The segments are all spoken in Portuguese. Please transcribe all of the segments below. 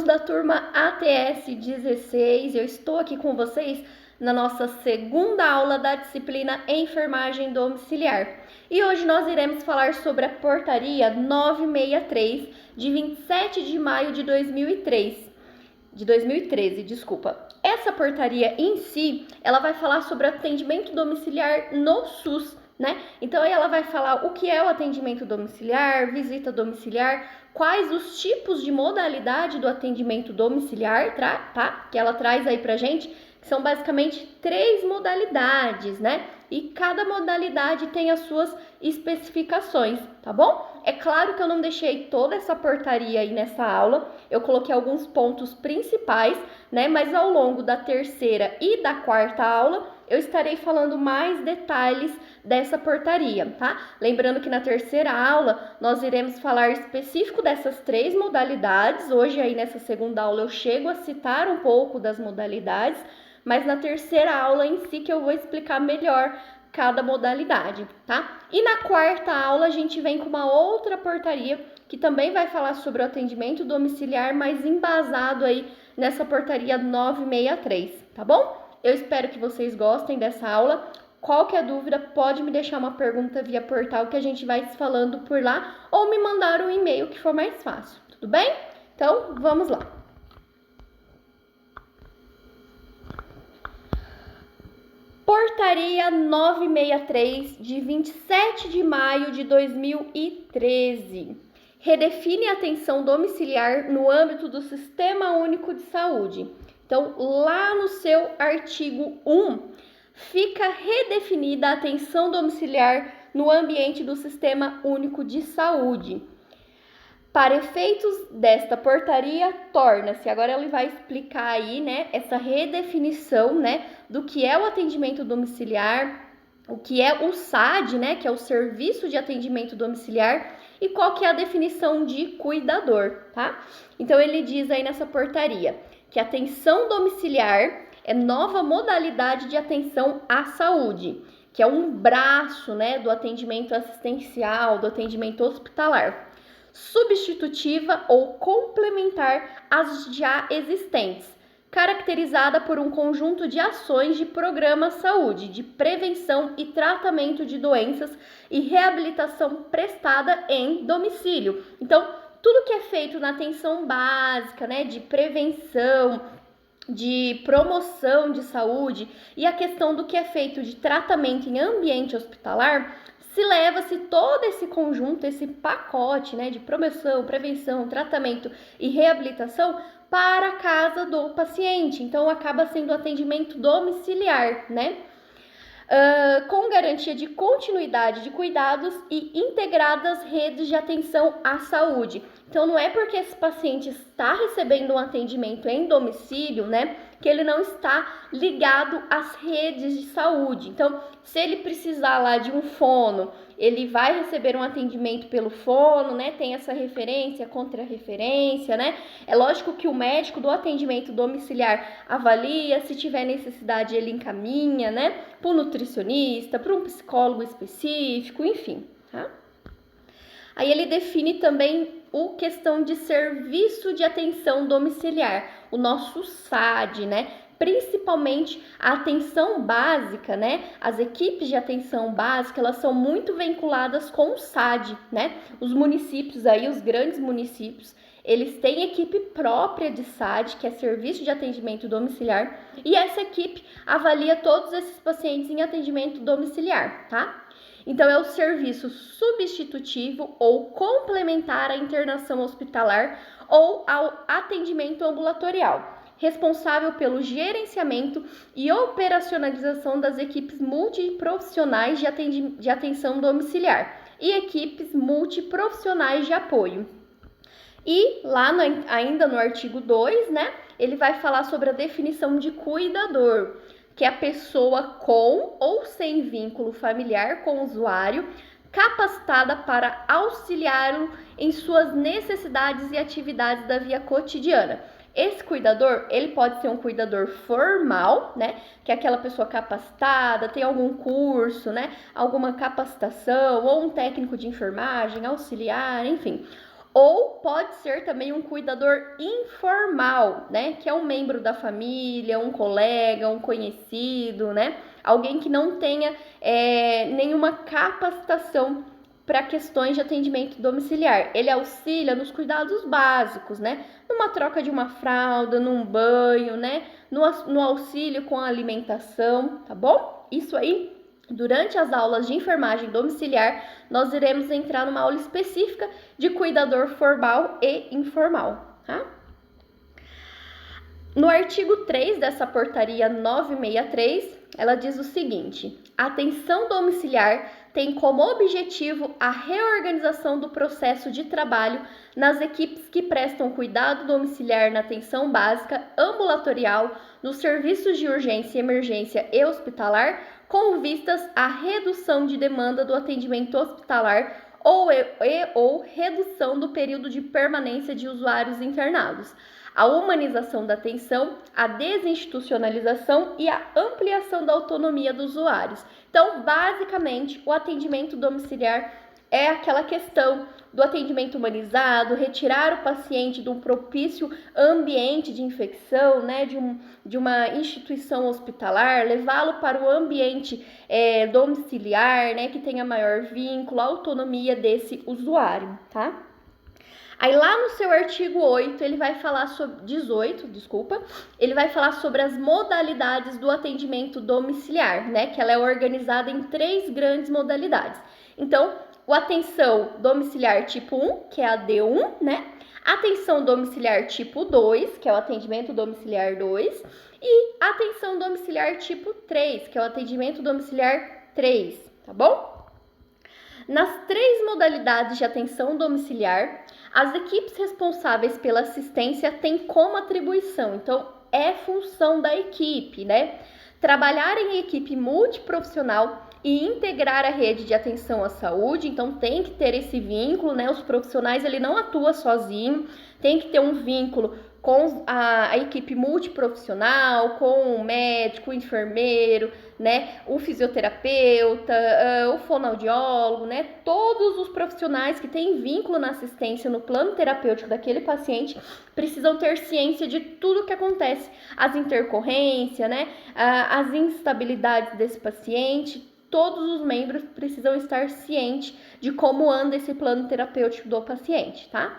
da turma ATS 16. Eu estou aqui com vocês na nossa segunda aula da disciplina Enfermagem Domiciliar. E hoje nós iremos falar sobre a Portaria 963 de 27 de maio de 2013. Essa portaria em si, ela vai falar sobre atendimento domiciliar no SUS, né? Então ela vai falar o que é o atendimento domiciliar, visita domiciliar, quais os tipos de modalidade do atendimento domiciliar, tá? Que ela traz aí pra gente, que são basicamente 3 modalidades, né? E cada modalidade tem as suas especificações, tá bom? É claro que eu não deixei toda essa portaria aí nessa aula, eu coloquei alguns pontos principais, né? Mas ao longo da terceira e da quarta aula, eu estarei falando mais detalhes dessa portaria, tá? Lembrando que na terceira aula, nós iremos falar específico dessas 3 modalidades. Hoje aí nessa segunda aula eu chego a citar um pouco das modalidades, mas na terceira aula em si que eu vou explicar melhor cada modalidade, tá? E na quarta aula a gente vem com uma outra portaria que também vai falar sobre o atendimento domiciliar, mas embasado aí nessa portaria 963, tá bom? Eu espero que vocês gostem dessa aula. Qualquer dúvida, pode me deixar uma pergunta via portal que a gente vai se falando por lá ou me mandar um e-mail que for mais fácil, tudo bem? Então, vamos lá. Portaria 963 de 27 de maio de 2013. Redefine a atenção domiciliar no âmbito do Sistema Único de Saúde. Então, lá no seu artigo 1, fica redefinida a atenção domiciliar no ambiente do Sistema Único de Saúde. Para efeitos desta portaria, torna-se, agora ele vai explicar aí, né, essa redefinição, né, do que é o atendimento domiciliar, o que é o SAD, né, que é o Serviço de Atendimento Domiciliar, e qual que é a definição de cuidador, tá? Então, ele diz aí nessa portaria que a atenção domiciliar é nova modalidade de atenção à saúde, que é um braço, né, do atendimento assistencial, do atendimento hospitalar, substitutiva ou complementar às já existentes, caracterizada por um conjunto de ações de programa saúde, de prevenção e tratamento de doenças e reabilitação prestada em domicílio. Então, tudo que é feito na atenção básica, né, de prevenção, de promoção de saúde e a questão do que é feito de tratamento em ambiente hospitalar, se leva-se todo esse conjunto, esse pacote, né, de promoção, prevenção, tratamento e reabilitação para a casa do paciente. Então, acaba sendo atendimento domiciliar, né? Com garantia de continuidade de cuidados e integradas redes de atenção à saúde. Então, não é porque esse paciente está recebendo um atendimento em domicílio, né, que ele não está ligado às redes de saúde. Então, se ele precisar lá de um fono, ele vai receber um atendimento pelo fono, né, tem essa referência, contra-referência, né. É lógico que o médico do atendimento domiciliar avalia, se tiver necessidade ele encaminha, né, para um nutricionista, para um psicólogo específico, enfim, tá? Aí ele define também a questão de serviço de atenção domiciliar, o nosso SAD, né? Principalmente a atenção básica, né? As equipes de atenção básica, elas são muito vinculadas com o SAD, né? Os municípios aí, os grandes municípios, eles têm equipe própria de SAD, que é Serviço de Atendimento Domiciliar, e essa equipe avalia todos esses pacientes em atendimento domiciliar, tá? Então, é o serviço substitutivo ou complementar à internação hospitalar ou ao atendimento ambulatorial, responsável pelo gerenciamento e operacionalização das equipes multiprofissionais de atenção domiciliar e equipes multiprofissionais de apoio. E lá ainda no artigo 2, né, ele vai falar sobre a definição de cuidador, que é a pessoa com ou sem vínculo familiar com o usuário, capacitada para auxiliá-lo em suas necessidades e atividades da vida cotidiana. Esse cuidador, ele pode ser um cuidador formal, né, que é aquela pessoa capacitada, tem algum curso, né, alguma capacitação, ou um técnico de enfermagem, auxiliar, enfim. Ou pode ser também um cuidador informal, né? Que é um membro da família, um colega, um conhecido, né? Alguém que não tenha nenhuma capacitação para questões de atendimento domiciliar. Ele auxilia nos cuidados básicos, né? Numa troca de uma fralda, num banho, né? No auxílio com a alimentação, tá bom? Isso aí, durante as aulas de enfermagem domiciliar, nós iremos entrar numa aula específica de cuidador formal e informal, tá? No artigo 3 dessa portaria 963, ela diz o seguinte: a atenção domiciliar tem como objetivo a reorganização do processo de trabalho nas equipes que prestam cuidado domiciliar na atenção básica, ambulatorial, nos serviços de urgência, emergência e hospitalar, com vistas à redução de demanda do atendimento hospitalar ou redução do período de permanência de usuários internados, a humanização da atenção, a desinstitucionalização e a ampliação da autonomia dos usuários. Então, basicamente, o atendimento domiciliar é aquela questão do atendimento humanizado, retirar o paciente de um propício ambiente de infecção, né, de uma instituição hospitalar, levá-lo para o ambiente domiciliar, né, que tenha maior vínculo, autonomia desse usuário, tá? Aí lá no seu artigo 8, ele vai falar sobre 18, ele vai falar sobre as modalidades do atendimento domiciliar, né? Que ela é organizada em 3 grandes modalidades. Então, o atenção domiciliar tipo 1, que é a D1, né? Atenção domiciliar tipo 2, que é o atendimento domiciliar 2, e atenção domiciliar tipo 3, que é o atendimento domiciliar 3, tá bom? Nas 3 modalidades de atenção domiciliar, as equipes responsáveis pela assistência têm como atribuição, então é função da equipe, né? Trabalhar em equipe multiprofissional e integrar a rede de atenção à saúde, então tem que ter esse vínculo, né? Os profissionais, ele não atua sozinho, tem que ter um vínculo com a equipe multiprofissional, com o médico, o enfermeiro, né, o fisioterapeuta, o fonoaudiólogo, né, todos os profissionais que têm vínculo na assistência no plano terapêutico daquele paciente precisam ter ciência de tudo o que acontece, as intercorrências, né, as instabilidades desse paciente. Todos os membros precisam estar cientes de como anda esse plano terapêutico do paciente, tá?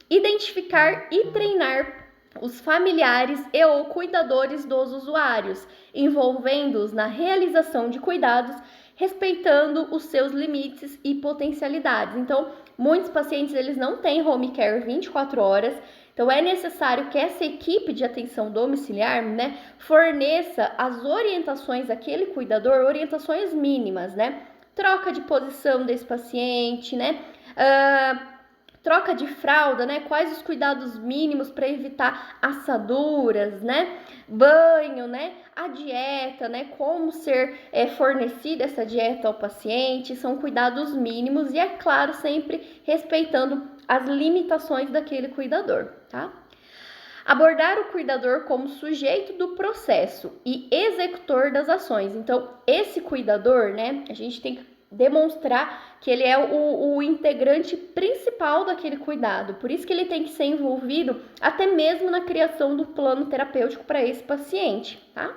Identificar e treinar os familiares e ou cuidadores dos usuários, envolvendo-os na realização de cuidados, respeitando os seus limites e potencialidades. Então, muitos pacientes eles não têm home care 24 horas, então é necessário que essa equipe de atenção domiciliar, né, forneça as orientações àquele cuidador, orientações mínimas, né? Troca de posição desse paciente, né? Troca de fralda, né? Quais os cuidados mínimos para evitar assaduras, né? Banho, né? A dieta, né? Como ser fornecida essa dieta ao paciente, são cuidados mínimos e, é claro, sempre respeitando as limitações daquele cuidador, tá? Abordar o cuidador como sujeito do processo e executor das ações. Então, esse cuidador, né? A gente tem que demonstrar que ele é o integrante principal daquele cuidado. Por isso que ele tem que ser envolvido até mesmo na criação do plano terapêutico para esse paciente, tá?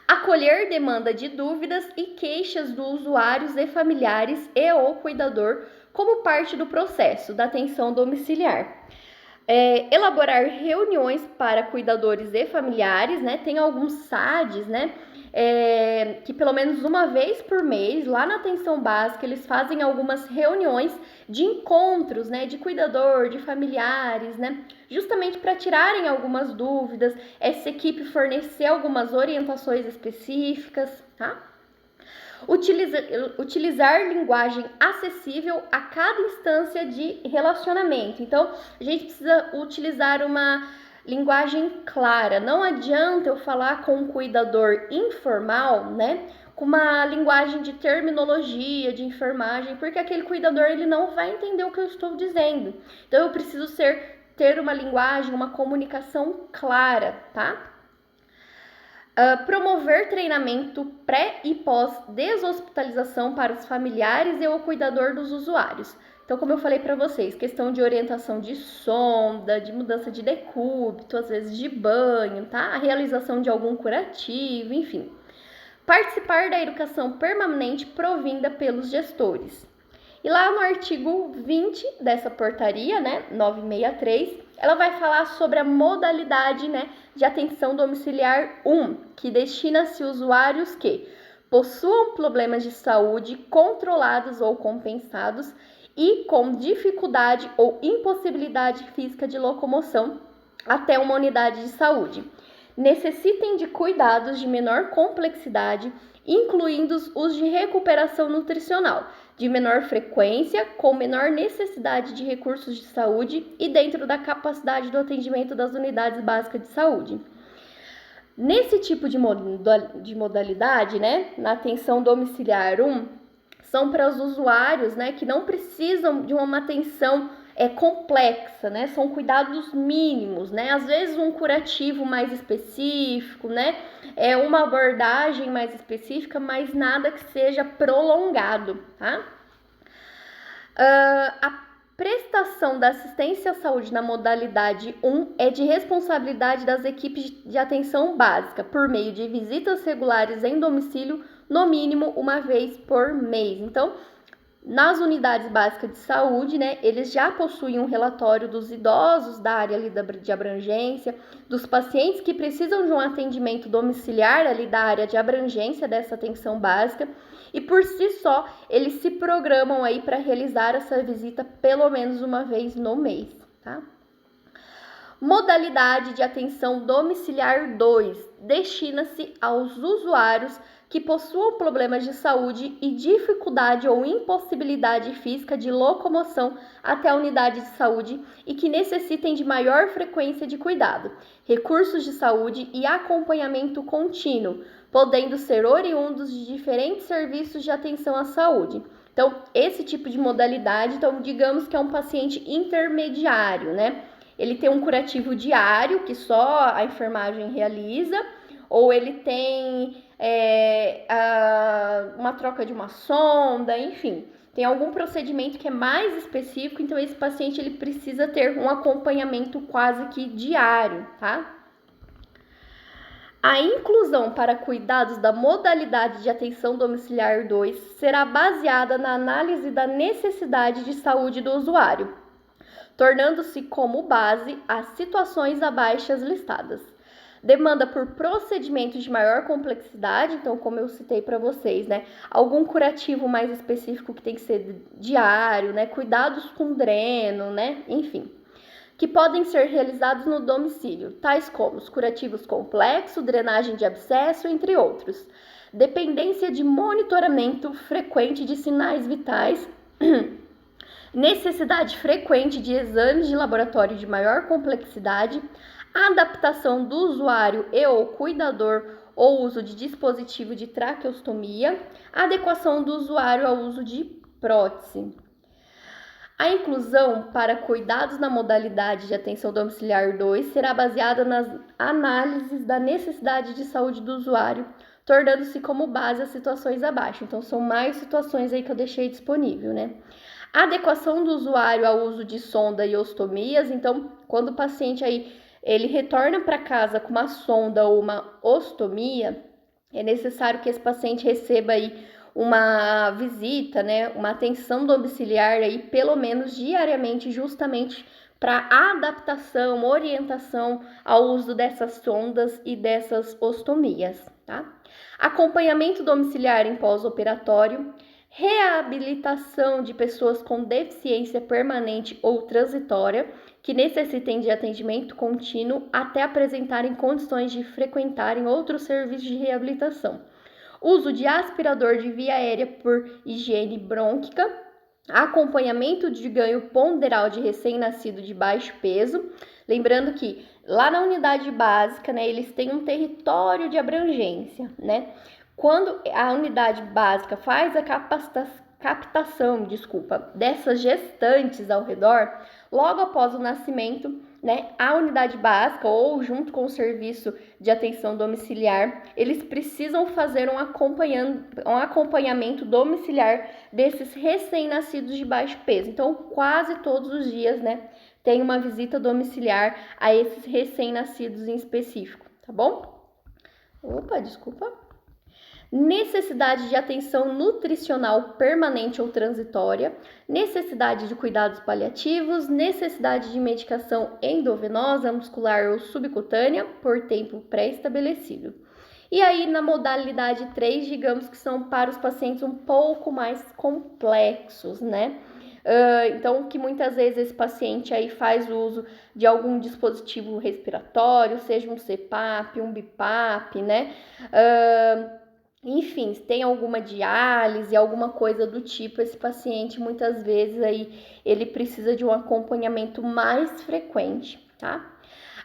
Acolher demanda de dúvidas e queixas dos usuários e familiares e ou cuidador como parte do processo da atenção domiciliar. Elaborar reuniões para cuidadores e familiares, né? Tem alguns SADs, né? Que pelo menos uma vez por mês, lá na atenção básica, eles fazem algumas reuniões de encontros, né? De cuidador, de familiares, né? Justamente para tirarem algumas dúvidas, essa equipe fornecer algumas orientações específicas, tá? Utilizar linguagem acessível a cada instância de relacionamento. Então, a gente precisa utilizar uma linguagem clara. Não adianta eu falar com um cuidador informal, né? Com uma linguagem de terminologia, de enfermagem, porque aquele cuidador ele não vai entender o que eu estou dizendo. Então, eu preciso ter uma linguagem, uma comunicação clara, tá? Promover treinamento pré e pós-deshospitalização para os familiares e o cuidador dos usuários. Então, como eu falei para vocês, questão de orientação de sonda, de mudança de decúbito, às vezes de banho, tá? A realização de algum curativo, enfim. Participar da educação permanente provinda pelos gestores. E lá no artigo 20 dessa portaria, né, 963, ela vai falar sobre a modalidade, né, de atenção domiciliar 1, que destina-se usuários que possuam problemas de saúde controlados ou compensados e com dificuldade ou impossibilidade física de locomoção até uma unidade de saúde. Necessitem de cuidados de menor complexidade, incluindo os de recuperação nutricional, de menor frequência, com menor necessidade de recursos de saúde e dentro da capacidade do atendimento das unidades básicas de saúde. Nesse tipo de modalidade, né, na atenção domiciliar 1, são para os usuários, né, que não precisam de uma atenção complexa, né, são cuidados mínimos, né, às vezes um curativo mais específico, né, uma abordagem mais específica, mas nada que seja prolongado, tá? A prestação da assistência à saúde na modalidade 1 é de responsabilidade das equipes de atenção básica, por meio de visitas regulares em domicílio, no mínimo uma vez por mês. Então, nas unidades básicas de saúde, né, eles já possuem um relatório dos idosos da área ali de abrangência, dos pacientes que precisam de um atendimento domiciliar ali da área de abrangência dessa atenção básica, e por si só, eles se programam aí para realizar essa visita pelo menos uma vez no mês, tá? Modalidade de atenção domiciliar 2 destina-se aos usuários que possuam problemas de saúde e dificuldade ou impossibilidade física de locomoção até a unidade de saúde e que necessitem de maior frequência de cuidado, recursos de saúde e acompanhamento contínuo, podendo ser oriundos de diferentes serviços de atenção à saúde. Então, esse tipo de modalidade, então, digamos que é um paciente intermediário, né? Ele tem um curativo diário que só a enfermagem realiza, ou ele tem uma troca de uma sonda, enfim, tem algum procedimento que é mais específico, então esse paciente ele precisa ter um acompanhamento quase que diário, tá? A inclusão para cuidados da modalidade de atenção domiciliar 2 será baseada na análise da necessidade de saúde do usuário, tornando-se como base as situações abaixo listadas. Demanda por procedimentos de maior complexidade, então, como eu citei para vocês, né? Algum curativo mais específico que tem que ser diário, né? Cuidados com dreno, né? Enfim, que podem ser realizados no domicílio, tais como os curativos complexos, drenagem de abscesso, entre outros. Dependência de monitoramento frequente de sinais vitais, necessidade frequente de exames de laboratório de maior complexidade, adaptação do usuário e ou cuidador ou uso de dispositivo de traqueostomia, adequação do usuário ao uso de prótese. A inclusão para cuidados na modalidade de atenção domiciliar 2 será baseada nas análises da necessidade de saúde do usuário, tornando-se como base as situações abaixo. Então, são mais situações aí que eu deixei disponível, né? Adequação do usuário ao uso de sonda e ostomias. Então, quando o paciente aí ele retorna para casa com uma sonda ou uma ostomia, é necessário que esse paciente receba aí uma visita, né, uma atenção domiciliar aí pelo menos diariamente, justamente para adaptação, orientação ao uso dessas sondas e dessas ostomias, tá? Acompanhamento domiciliar em pós-operatório, reabilitação de pessoas com deficiência permanente ou transitória que necessitem de atendimento contínuo até apresentarem condições de frequentarem outros serviços de reabilitação. Uso de aspirador de via aérea por higiene brônquica, acompanhamento de ganho ponderal de recém-nascido de baixo peso. Lembrando que lá na unidade básica, né, eles têm um território de abrangência, né? Quando a unidade básica faz a captação dessas gestantes ao redor, logo após o nascimento, né, a unidade básica ou junto com o serviço de atenção domiciliar, eles precisam fazer um acompanhamento domiciliar desses recém-nascidos de baixo peso. Então, quase todos os dias, né, tem uma visita domiciliar a esses recém-nascidos em específico, tá bom? Opa, desculpa. Necessidade de atenção nutricional permanente ou transitória, necessidade de cuidados paliativos, necessidade de medicação endovenosa, muscular ou subcutânea por tempo pré-estabelecido. E aí, na modalidade 3, digamos que são para os pacientes um pouco mais complexos, né? Então, que muitas vezes esse paciente aí faz uso de algum dispositivo respiratório, seja um CPAP, um BIPAP, né? Enfim, se tem alguma diálise, alguma coisa do tipo, esse paciente muitas vezes aí ele precisa de um acompanhamento mais frequente, tá?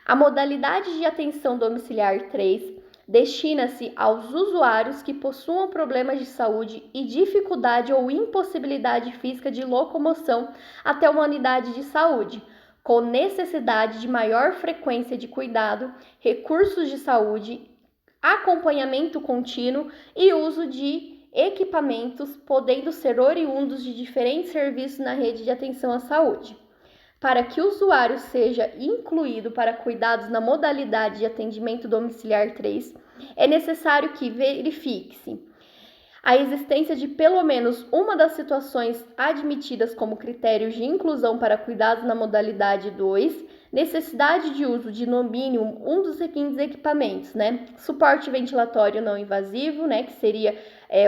A modalidade de atenção domiciliar 3 destina-se aos usuários que possuam problemas de saúde e dificuldade ou impossibilidade física de locomoção até uma unidade de saúde, com necessidade de maior frequência de cuidado, recursos de saúde, acompanhamento contínuo e uso de equipamentos, podendo ser oriundos de diferentes serviços na rede de atenção à saúde. Para que o usuário seja incluído para cuidados na modalidade de atendimento domiciliar 3, é necessário que verifique-se a existência de pelo menos uma das situações admitidas como critérios de inclusão para cuidados na modalidade 2, necessidade de uso de, no mínimo, um dos seguintes equipamentos, né? Suporte ventilatório não invasivo, né? Que seria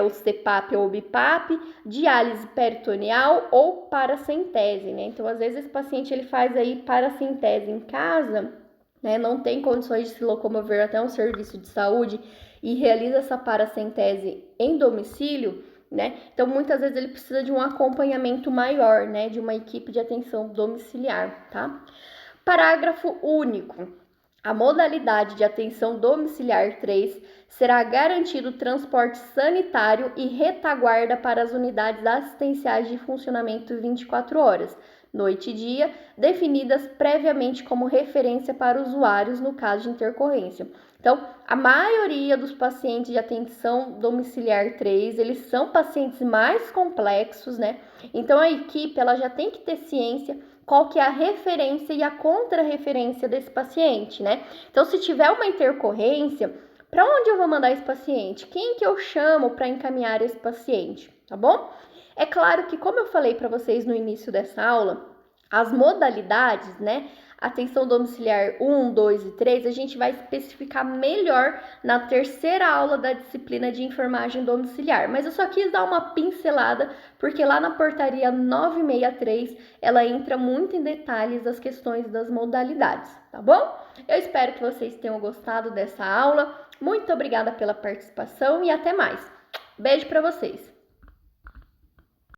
o CPAP ou o BIPAP, diálise peritoneal ou paracentese, né? Então, às vezes, esse paciente ele faz aí paracentese em casa, né? Não tem condições de se locomover até um serviço de saúde e realiza essa paracentese em domicílio, né? Então, muitas vezes ele precisa de um acompanhamento maior, né? De uma equipe de atenção domiciliar, tá? Parágrafo único. A modalidade de atenção domiciliar 3 será garantido transporte sanitário e retaguarda para as unidades assistenciais de funcionamento 24 horas, noite e dia, definidas previamente como referência para usuários no caso de intercorrência. Então, a maioria dos pacientes de atenção domiciliar 3, eles são pacientes mais complexos, né? Então, a equipe, ela já tem que ter ciência qual que é a referência e a contrarreferência desse paciente, né? Então, se tiver uma intercorrência, para onde eu vou mandar esse paciente? Quem que eu chamo para encaminhar esse paciente, tá bom? É claro que, como eu falei para vocês no início dessa aula, as modalidades, né? Atenção domiciliar 1, 2 e 3, a gente vai especificar melhor na terceira aula da disciplina de enfermagem domiciliar. Mas eu só quis dar uma pincelada, porque lá na portaria 963, ela entra muito em detalhes das questões das modalidades, tá bom? Eu espero que vocês tenham gostado dessa aula. Muito obrigada pela participação e até mais. Beijo para vocês!